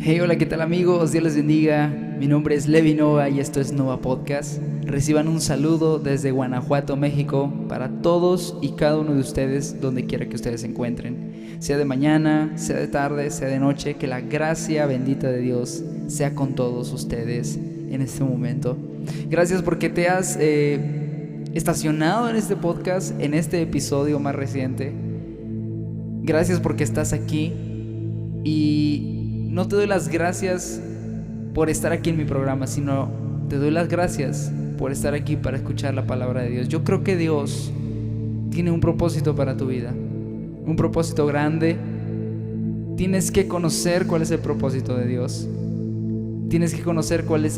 Hey, hola, ¿qué tal amigos? Dios les bendiga. Mi nombre es Levi Nova y esto es Nova Podcast. Reciban un saludo desde Guanajuato, México, para todos y cada uno de ustedes, donde quiera que ustedes se encuentren. Sea de mañana, sea de tarde, sea de noche, que la gracia bendita de Dios sea con todos ustedes en este momento. Gracias porque te has estacionado en este podcast, en este episodio más reciente. Gracias porque estás aquí y no te doy las gracias por estar aquí en mi programa, sino te doy las gracias por estar aquí para escuchar la palabra de Dios. Yo creo que Dios tiene un propósito para tu vida, un propósito grande. Tienes que conocer cuál es el propósito de Dios. Tienes que conocer cuál es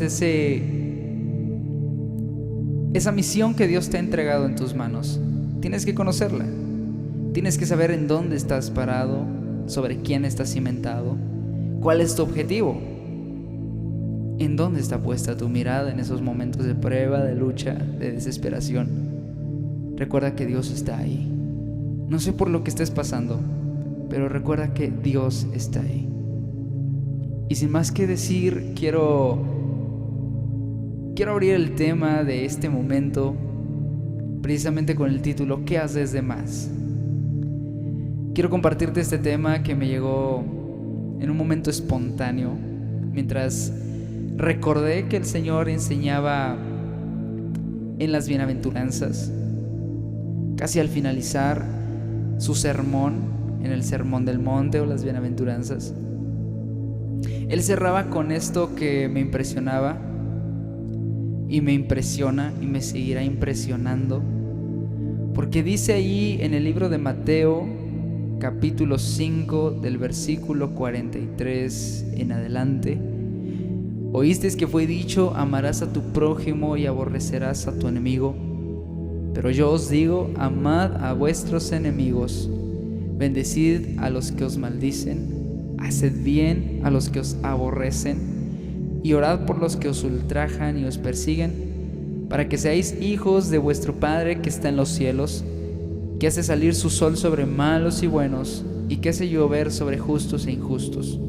esa misión que Dios te ha entregado en tus manos. Tienes que conocerla. Tienes que saber en dónde estás parado, sobre quién estás cimentado. ¿Cuál es tu objetivo? ¿En dónde está puesta tu mirada en esos momentos de prueba, de lucha, de desesperación? Recuerda que Dios está ahí. No sé por lo que estés pasando, pero recuerda que Dios está ahí. Y sin más que decir, quiero abrir el tema de este momento precisamente con el título ¿Qué haces de más? Quiero compartirte este tema que me llegó en un momento espontáneo, mientras recordé que el Señor enseñaba en las bienaventuranzas, casi al finalizar su sermón, en el Sermón del Monte o las bienaventuranzas. Él cerraba con esto que me impresionaba y me impresiona y me seguirá impresionando, porque dice ahí en el libro de Mateo, capítulo 5 del versículo 43 en adelante: oísteis que fue dicho, amarás a tu prójimo y aborrecerás a tu enemigo. Pero yo os digo, amad a vuestros enemigos, bendecid a los que os maldicen, haced bien a los que os aborrecen, y orad por los que os ultrajan y os persiguen, para que seáis hijos de vuestro Padre que está en los cielos, que hace salir su sol sobre malos y buenos, y que hace llover sobre justos e injustos.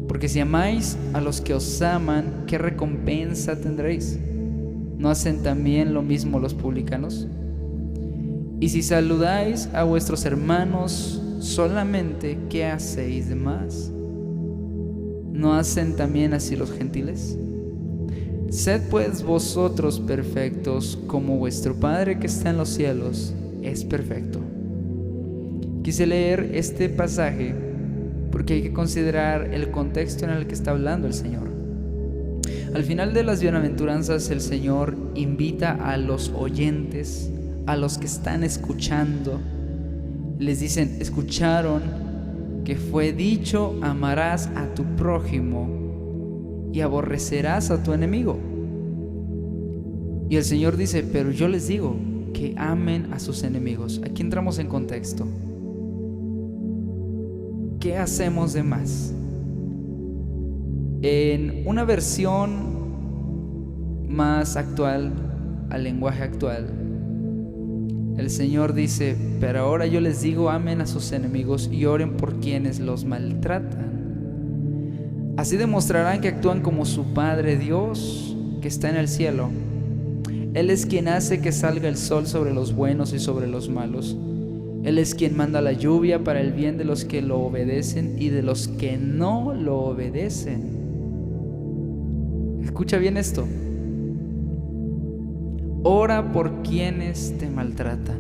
Porque si amáis a los que os aman, ¿qué recompensa tendréis? ¿No hacen también lo mismo los publicanos? Y si saludáis a vuestros hermanos solamente, ¿qué hacéis de más? ¿No hacen también así los gentiles? Sed pues vosotros perfectos, como vuestro Padre que está en los cielos es perfecto. Quise leer este pasaje porque hay que considerar el contexto en el que está hablando el Señor. Al final de las bienaventuranzas, el Señor invita a los oyentes, a los que están escuchando. Les dicen, escucharon que fue dicho, amarás a tu prójimo y aborrecerás a tu enemigo. Y el Señor dice, pero yo les digo que amen a sus enemigos. Aquí entramos en contexto. ¿Qué hacemos de más? En una versión más actual, al lenguaje actual, el Señor dice, pero ahora yo les digo, amen a sus enemigos y oren por quienes los maltratan. Así demostrarán que actúan como su Padre Dios que está en el cielo. Él es quien hace que salga el sol sobre los buenos y sobre los malos. Él es quien manda la lluvia para el bien de los que lo obedecen y de los que no lo obedecen. Escucha bien esto. Ora por quienes te maltratan.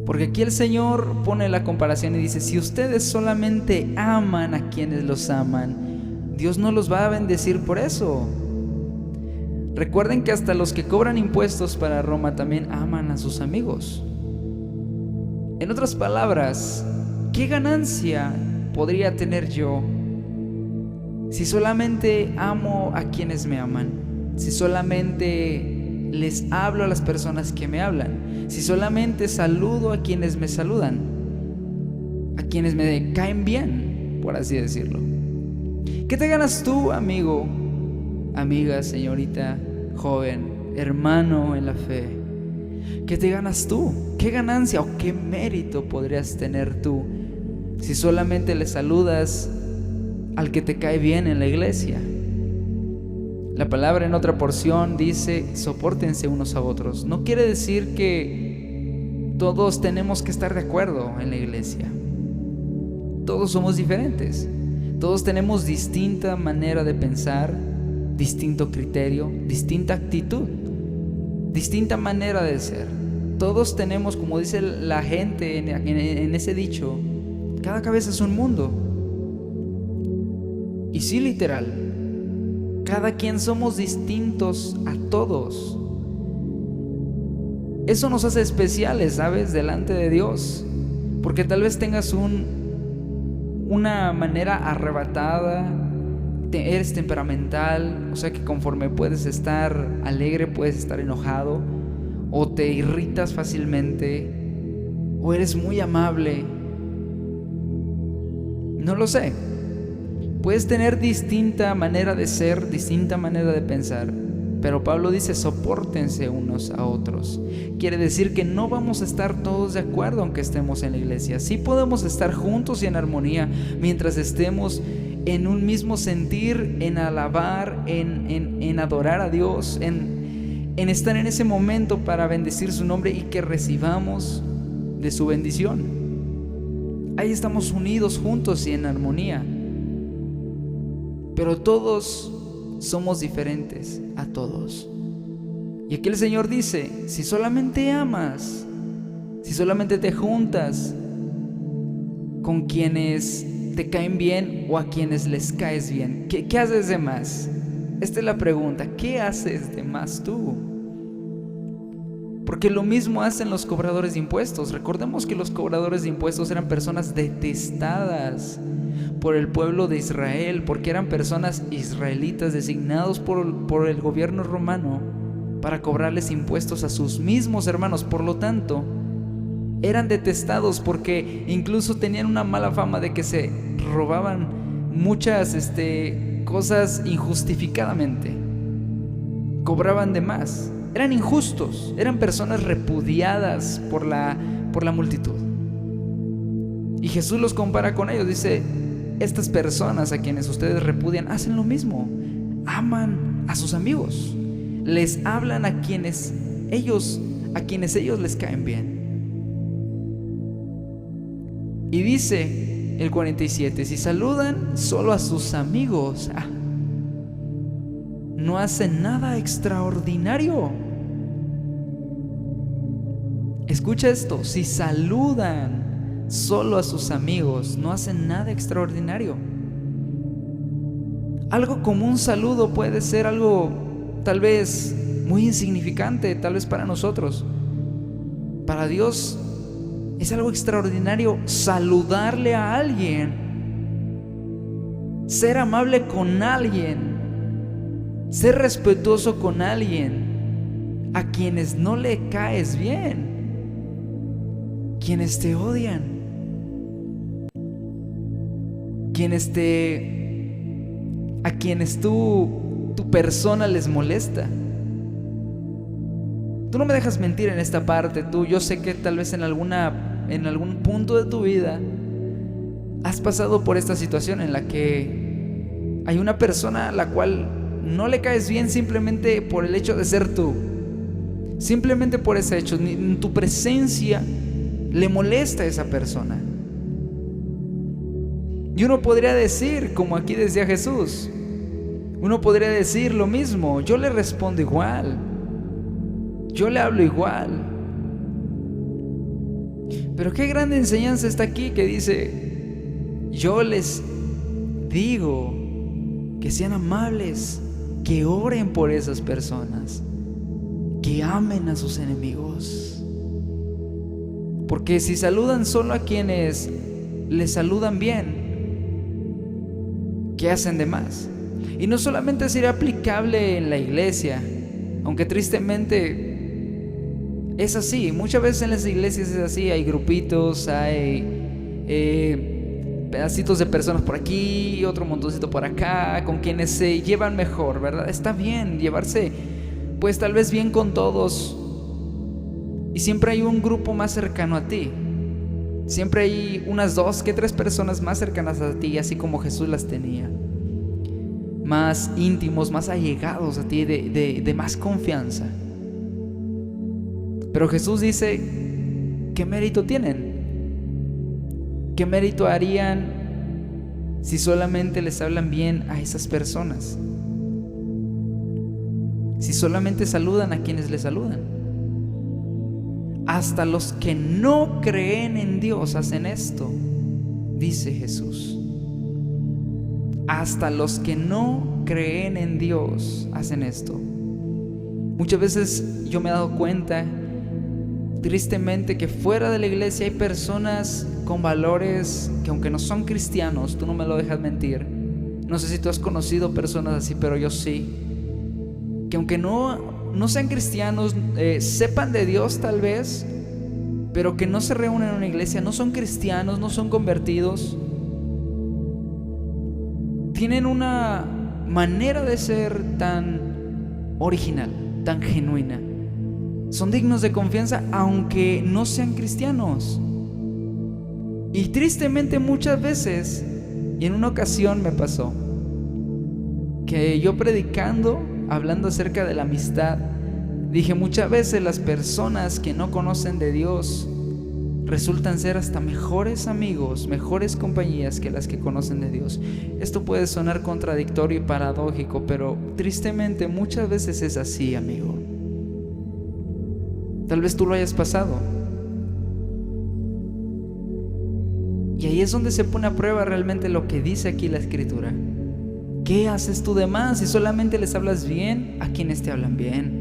Porque aquí el Señor pone la comparación y dice, si ustedes solamente aman a quienes los aman, Dios no los va a bendecir por eso. Recuerden que hasta los que cobran impuestos para Roma también aman a sus amigos. En otras palabras, ¿qué ganancia podría tener yo si solamente amo a quienes me aman? Si solamente les hablo a las personas que me hablan, si solamente saludo a quienes me saludan, a quienes me caen bien, por así decirlo. ¿Qué te ganas tú, amigo, amiga, señorita, joven, hermano en la fe? ¿Qué te ganas tú? ¿Qué ganancia o qué mérito podrías tener tú si solamente le saludas al que te cae bien en la iglesia. La palabra en otra porción dice: sopórtense unos a otros. No quiere decir que todos tenemos que estar de acuerdo en la iglesia. Todos somos diferentes. Todos tenemos distinta manera de pensar, distinto criterio, distinta actitud, distinta manera de ser. Todos tenemos, como dice la gente en ese dicho, cada cabeza es un mundo. Y sí, literal, cada quien somos distintos a todos. Eso nos hace especiales, ¿sabes? Delante de Dios. Porque tal vez tengas una manera arrebatada, eres temperamental, o sea que conforme puedes estar alegre, puedes estar enojado, o te irritas fácilmente, o eres muy amable. No lo sé. Puedes tener distinta manera de ser, distinta manera de pensar, pero Pablo dice: sopórtense unos a otros. Quiere decir que no vamos a estar todos de acuerdo aunque estemos en la iglesia. Sí podemos estar juntos y en armonía mientras estemos en un mismo sentir, en alabar, en adorar a Dios, en estar en ese momento para bendecir su nombre y que recibamos de su bendición. Ahí estamos unidos juntos y en armonía. Pero todos somos diferentes a todos. Y aquí el Señor dice: si solamente amas, si solamente te juntas con quienes te caen bien o a quienes les caes bien, ¿qué haces de más? Esta es la pregunta: ¿qué haces de más tú? Porque lo mismo hacen los cobradores de impuestos. Recordemos que los cobradores de impuestos eran personas detestadas por el pueblo de Israel, porque eran personas israelitas designados por el gobierno romano para cobrarles impuestos a sus mismos hermanos. Por lo tanto, eran detestados porque incluso tenían una mala fama de que se robaban muchas cosas injustificadamente. Cobraban de más. Eran injustos, eran personas repudiadas por la multitud. Y Jesús los compara con ellos. Dice: estas personas a quienes ustedes repudian hacen lo mismo. Aman a sus amigos. Les hablan a quienes ellos les caen bien. Y dice el 47: si saludan solo a sus amigos, no hacen nada extraordinario. Escucha esto: si saludan solo a sus amigos, no hacen nada extraordinario. Algo como un saludo puede ser algo tal vez muy insignificante, tal vez para nosotros. Para Dios es algo extraordinario saludarle a alguien, ser amable con alguien, ser respetuoso con alguien a quienes no le caes bien, quienes te odian, a quienes tu persona les molesta. Tú no me dejas mentir en esta parte. Yo sé que tal vez en algún punto de tu vida has pasado por esta situación en la que hay una persona a la cual no le caes bien simplemente por el hecho de ser tú. Simplemente por ese hecho, tu presencia le molesta a esa persona. Y uno podría decir, como aquí decía Jesús, uno podría decir lo mismo: yo le respondo igual, yo le hablo igual. Pero qué grande enseñanza está aquí que dice: yo les digo que sean amables, que oren por esas personas, que amen a sus enemigos. Porque si saludan solo a quienes les saludan bien, ¿qué hacen de más? Y no solamente sería aplicable en la iglesia, aunque tristemente es así. Muchas veces en las iglesias es así. Hay grupitos, hay pedacitos de personas por aquí, otro montoncito por acá, con quienes se llevan mejor, ¿verdad? Está bien llevarse, pues tal vez bien con todos, y siempre hay un grupo más cercano a ti. Siempre hay unas 2 que 3 personas más cercanas a ti, así como Jesús las tenía, más íntimos, más allegados a ti, de más confianza. Pero Jesús dice: ¿qué mérito tienen? ¿Qué mérito harían si solamente les hablan bien a esas personas? Si solamente saludan a quienes les saludan. Hasta los que no creen en Dios hacen esto, dice Jesús. Hasta los que no creen en Dios hacen esto. Muchas veces yo me he dado cuenta, tristemente, que fuera de la iglesia hay personas con valores que, aunque no son cristianos, tú no me lo dejas mentir, no sé si tú has conocido personas así, pero yo sí, que aunque no sean cristianos, sepan de Dios tal vez, pero que no se reúnen en una iglesia, no son cristianos, no son convertidos, tienen una manera de ser tan original, tan genuina. Son dignos de confianza aunque no sean cristianos. Y tristemente muchas veces, y en una ocasión me pasó, que yo predicando, hablando acerca de la amistad, dije: muchas veces las personas que no conocen de Dios resultan ser hasta mejores amigos, mejores compañías que las que conocen de Dios. Esto puede sonar contradictorio y paradójico, pero tristemente muchas veces es así, amigo. Tal vez tú lo hayas pasado. Y ahí es donde se pone a prueba realmente lo que dice aquí la Escritura. ¿Qué haces tú de más si solamente les hablas bien a quienes te hablan bien?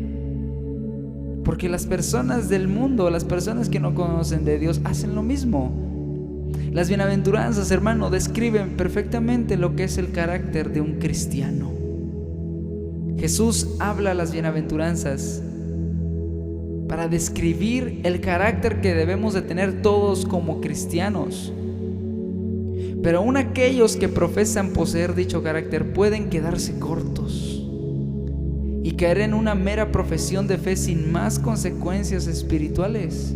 Porque las personas del mundo, las personas que no conocen de Dios, hacen lo mismo. Las bienaventuranzas, hermano, describen perfectamente lo que es el carácter de un cristiano. Jesús habla las bienaventuranzas para describir el carácter que debemos de tener todos como cristianos. Pero aún aquellos que profesan poseer dicho carácter pueden quedarse cortos y caer en una mera profesión de fe sin más consecuencias espirituales.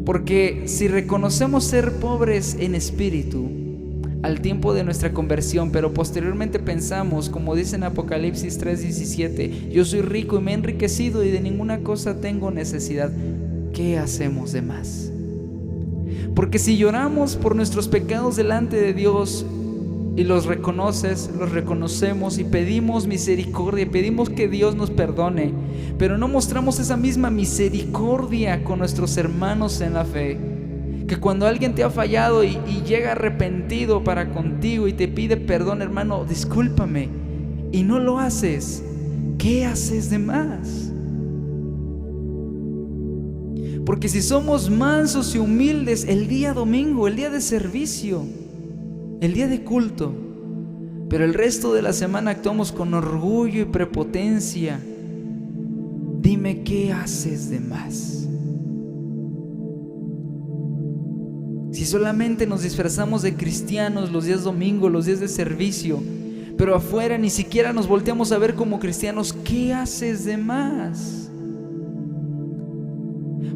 Porque si reconocemos ser pobres en espíritu al tiempo de nuestra conversión, pero posteriormente pensamos, como dice en Apocalipsis 3:17, yo soy rico y me he enriquecido y de ninguna cosa tengo necesidad, ¿qué hacemos de más? Porque si lloramos por nuestros pecados delante de Dios y los reconocemos y pedimos misericordia, y pedimos que Dios nos perdone, pero no mostramos esa misma misericordia con nuestros hermanos en la fe, que cuando alguien te ha fallado y llega arrepentido para contigo y te pide perdón, hermano, discúlpame, y no lo haces, ¿qué haces de más? Porque si somos mansos y humildes el día domingo, el día de servicio, el día de culto, pero el resto de la semana actuamos con orgullo y prepotencia, dime, ¿qué haces de más? Si solamente nos disfrazamos de cristianos los días domingo, los días de servicio, pero afuera ni siquiera nos volteamos a ver como cristianos, ¿qué haces de más?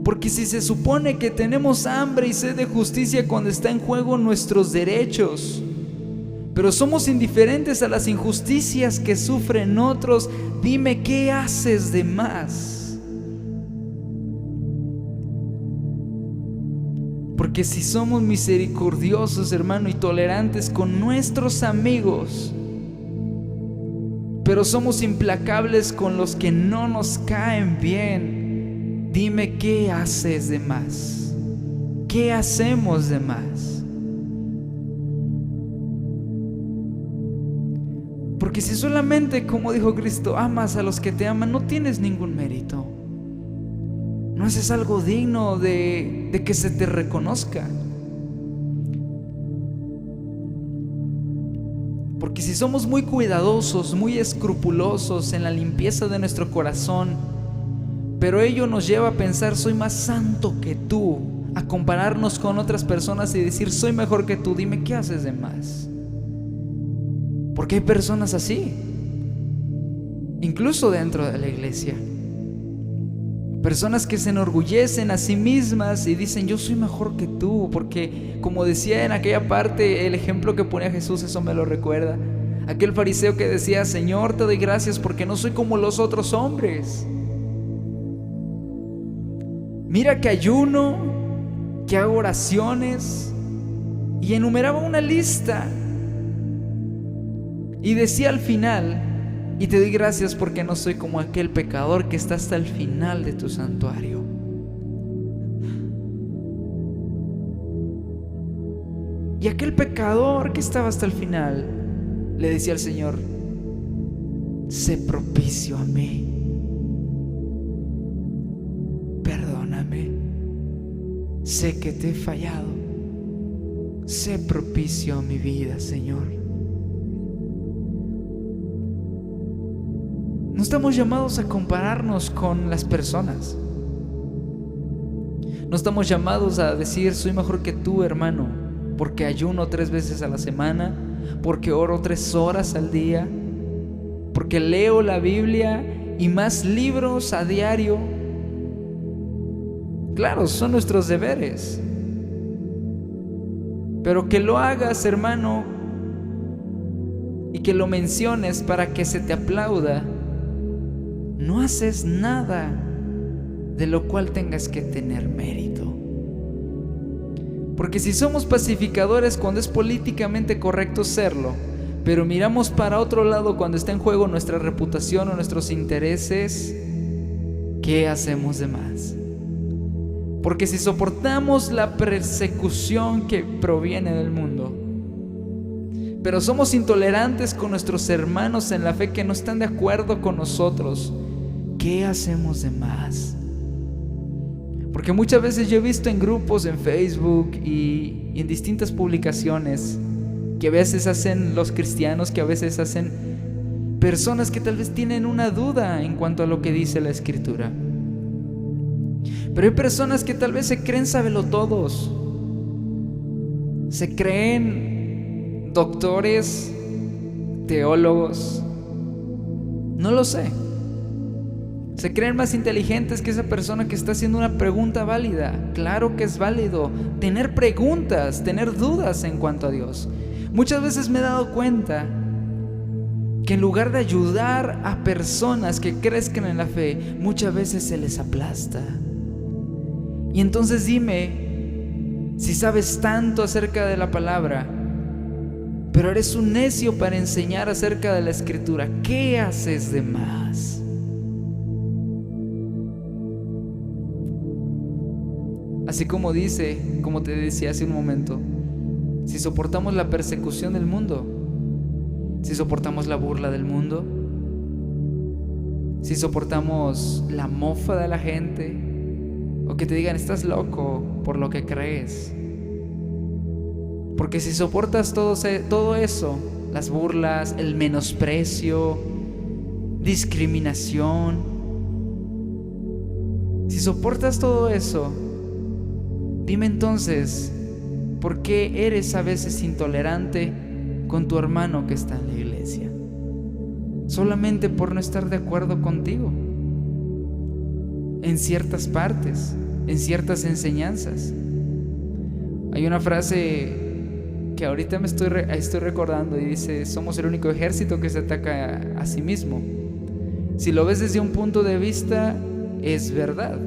Porque si se supone que tenemos hambre y sed de justicia cuando está en juego nuestros derechos, pero somos indiferentes a las injusticias que sufren otros, dime, ¿qué haces de más? Porque si somos misericordiosos, hermano, y tolerantes con nuestros amigos, pero somos implacables con los que no nos caen bien, dime, ¿qué haces de más? ¿Qué hacemos de más? Porque si solamente, como dijo Cristo, amas a los que te aman, no tienes ningún mérito. No haces algo digno de que se te reconozca. Porque si somos muy cuidadosos, muy escrupulosos en la limpieza de nuestro corazón, pero ello nos lleva a pensar, soy más santo que tú, a compararnos con otras personas y decir, soy mejor que tú, dime, ¿qué haces de más? Porque hay personas así, incluso dentro de la iglesia. Personas que se enorgullecen a sí mismas y dicen: yo soy mejor que tú, porque como decía en aquella parte, el ejemplo que ponía Jesús, eso me lo recuerda. Aquel fariseo que decía: Señor, te doy gracias porque no soy como los otros hombres. Mira que ayuno, que hago oraciones, y enumeraba una lista. Y decía al final: y te doy gracias porque no soy como aquel pecador que está hasta el final de tu santuario. Y aquel pecador que estaba hasta el final le decía al Señor: sé propicio a mí, perdóname, sé que te he fallado, sé propicio a mi vida, Señor. No estamos llamados a compararnos con las personas. No estamos llamados a decir: soy mejor que tú, hermano, porque ayuno 3 veces a la semana, porque oro 3 horas al día, porque leo la Biblia y más libros a diario. Claro, son nuestros deberes, pero que lo hagas, hermano, y que lo menciones para que se te aplauda, no haces nada de lo cual tengas que tener mérito. Porque si somos pacificadores cuando es políticamente correcto serlo, pero miramos para otro lado cuando está en juego nuestra reputación o nuestros intereses, ¿qué hacemos de más? Porque si soportamos la persecución que proviene del mundo, pero somos intolerantes con nuestros hermanos en la fe que no están de acuerdo con nosotros, ¿qué hacemos de más? Porque muchas veces yo he visto en grupos en Facebook y en distintas publicaciones que a veces hacen los cristianos, que a veces hacen personas que tal vez tienen una duda en cuanto a lo que dice la Escritura. Pero hay personas que tal vez se creen sabelotodos, se creen doctores, teólogos, no lo sé. Se creen más inteligentes que esa persona que está haciendo una pregunta válida. Claro que es válido tener preguntas, tener dudas en cuanto a Dios. Muchas veces me he dado cuenta que en lugar de ayudar a personas que crezcan en la fe, muchas veces se les aplasta. Y entonces dime, si sabes tanto acerca de la palabra, pero eres un necio para enseñar acerca de la Escritura, ¿qué haces de más? Así como dice, como te decía hace un momento, si soportamos la persecución del mundo, si soportamos la burla del mundo, si soportamos la mofa de la gente, o que te digan: estás loco por lo que crees. Porque si soportas todo eso, las burlas, el menosprecio, discriminación, si soportas todo eso, dime entonces, ¿por qué eres a veces intolerante con tu hermano que está en la iglesia? Solamente por no estar de acuerdo contigo en ciertas partes, en ciertas enseñanzas. Hay una frase que ahorita me estoy recordando y dice: somos el único ejército que se ataca a sí mismo. Si lo ves desde un punto de vista, es verdad.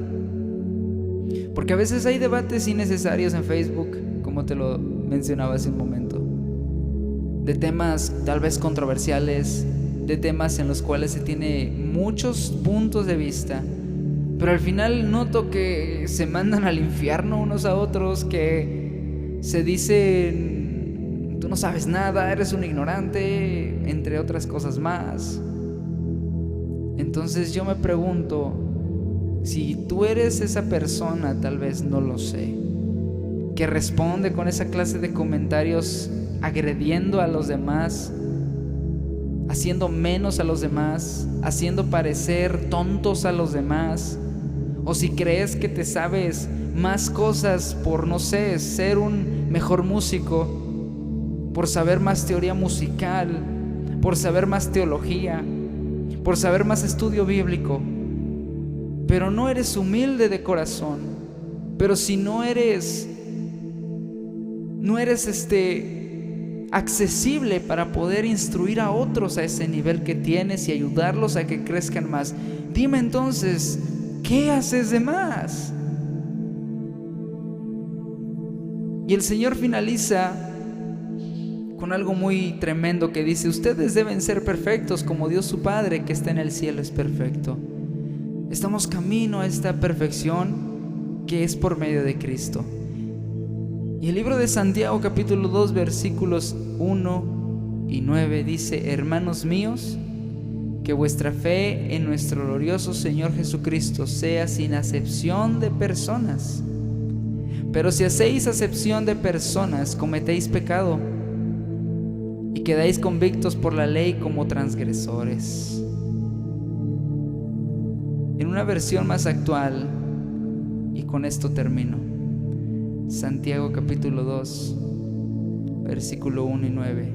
Porque a veces hay debates innecesarios en Facebook, como te lo mencionaba hace un momento, de temas tal vez controversiales, de temas en los cuales se tiene muchos puntos de vista, pero al final noto que se mandan al infierno unos a otros, que se dicen: tú no sabes nada, eres un ignorante, entre otras cosas más. Entonces yo me pregunto, si tú eres esa persona, tal vez, no lo sé, que responde con esa clase de comentarios agrediendo a los demás, haciendo menos a los demás, haciendo parecer tontos a los demás, o si crees que te sabes más cosas por, no sé, ser un mejor músico, por saber más teoría musical, por saber más teología, por saber más estudio bíblico, pero no eres humilde de corazón, pero si no eres accesible para poder instruir a otros a ese nivel que tienes y ayudarlos a que crezcan más, dime entonces, ¿qué haces de más? Y el Señor finaliza con algo muy tremendo que dice: ustedes deben ser perfectos como Dios su Padre que está en el cielo es perfecto. Estamos camino a esta perfección que es por medio de Cristo. Y el libro de Santiago capítulo 2 versículos 1 y 9 dice: hermanos míos, que vuestra fe en nuestro glorioso Señor Jesucristo sea sin acepción de personas. Pero si hacéis acepción de personas, cometéis pecado y quedáis convictos por la ley como transgresores. En una versión más actual, y con esto termino, Santiago capítulo 2, versículo 1 y 9.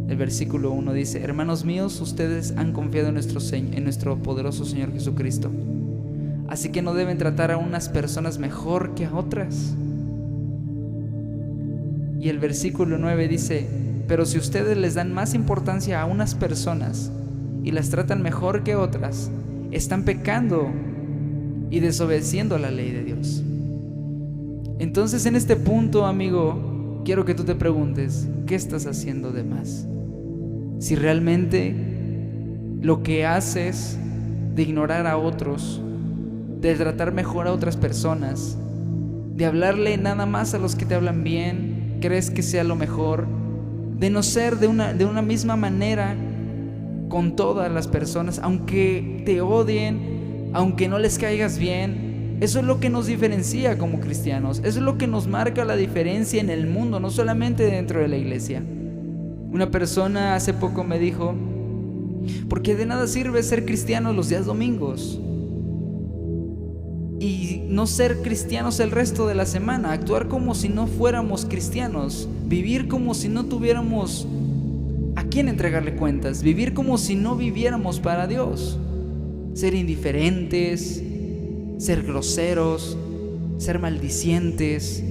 El versículo 1 dice: hermanos míos, ustedes han confiado en nuestro poderoso Señor Jesucristo, así que no deben tratar a unas personas mejor que a otras. Y el versículo 9 dice: pero si ustedes les dan más importancia a unas personas y las tratan mejor que otras, están pecando y desobedeciendo la ley de Dios. Entonces, en este punto, amigo, quiero que tú te preguntes: ¿qué estás haciendo de más? Si realmente lo que haces de ignorar a otros, de tratar mejor a otras personas, de hablarle nada más a los que te hablan bien, crees que sea lo mejor, de no ser de una misma manera con todas las personas, aunque te odien, aunque no les caigas bien. Eso es lo que nos diferencia como cristianos. Eso es lo que nos marca la diferencia en el mundo, no solamente dentro de la iglesia. Una persona hace poco me dijo: porque de nada sirve ser cristiano los días domingos y no ser cristianos el resto de la semana, actuar como si no fuéramos cristianos, vivir como si no tuviéramos a quién entregarle cuentas, vivir como si no viviéramos para Dios, ser indiferentes, ser groseros, ser maldicientes,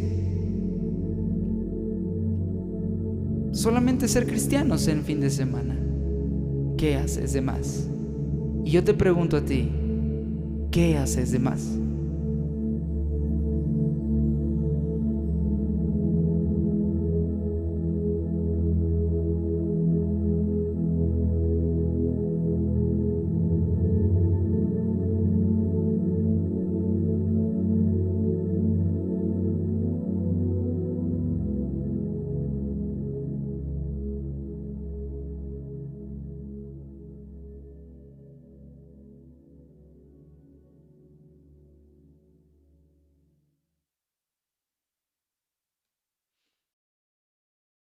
solamente ser cristianos en fin de semana. ¿Qué haces de más? Y yo te pregunto a ti: ¿qué haces de más?